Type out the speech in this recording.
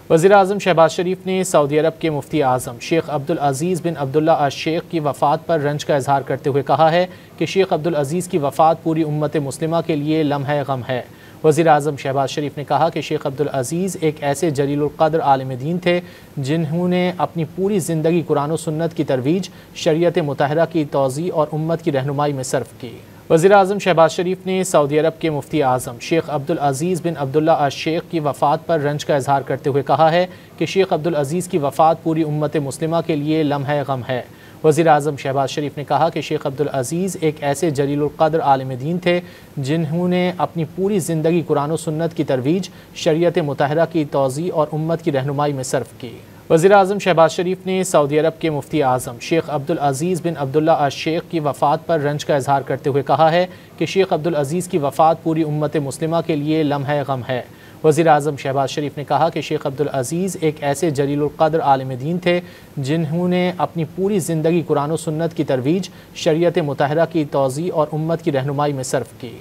وزیراعظم شہباز شریف نے سعودی عرب کے مفتی اعظم شیخ عبدالعزیز بن عبداللہ آل شیخ کی وفات پر رنج کا اظہار کرتے ہوئے کہا ہے کہ شیخ عبدالعزیز کی وفات پوری امت مسلمہ کے لیے لمحہ غم ہے۔ وزیراعظم شہباز شریف نے کہا کہ شیخ عبدالعزیز ایک ایسے جلیل القدر عالم دین تھے جنہوں نے اپنی پوری زندگی قرآن و سنت کی ترویج، شریعت مطہرہ کی توضیح اور امت کی رہنمائی میں صرف کی۔ وزیراعظم شہباز شریف نے سعودی عرب کے مفتی اعظم شیخ عبدالعزیز بن عبداللہ آل شیخ کی وفات پر رنج کا اظہار کرتے ہوئے کہا ہے کہ شیخ عبدالعزیز کی وفات پوری امت مسلمہ کے لیے لمحہ غم ہے۔ وزیراعظم شہباز شریف نے کہا کہ شیخ عبدالعزیز ایک ایسے جلیل القدر عالم دین تھے جنہوں نے اپنی پوری زندگی قرآن و سنت کی ترویج، شریعت مطہرہ کی توضیح اور امت کی رہنمائی میں صرف کی۔ وزیراعظم شہباز شریف نے سعودی عرب کے مفتی اعظم شیخ عبدالعزیز بن عبداللہ آل شیخ کی وفات پر رنج کا اظہار کرتے ہوئے کہا ہے کہ شیخ عبدالعزیز کی وفات پوری امت مسلمہ کے لیے لمحہ غم ہے۔ وزیراعظم شہباز شریف نے کہا کہ شیخ عبدالعزیز ایک ایسے جلیل القدر عالم دین تھے جنہوں نے اپنی پوری زندگی قرآن و سنت کی ترویج، شریعت مطہرہ کی توضیح اور امت کی رہنمائی میں صرف کی۔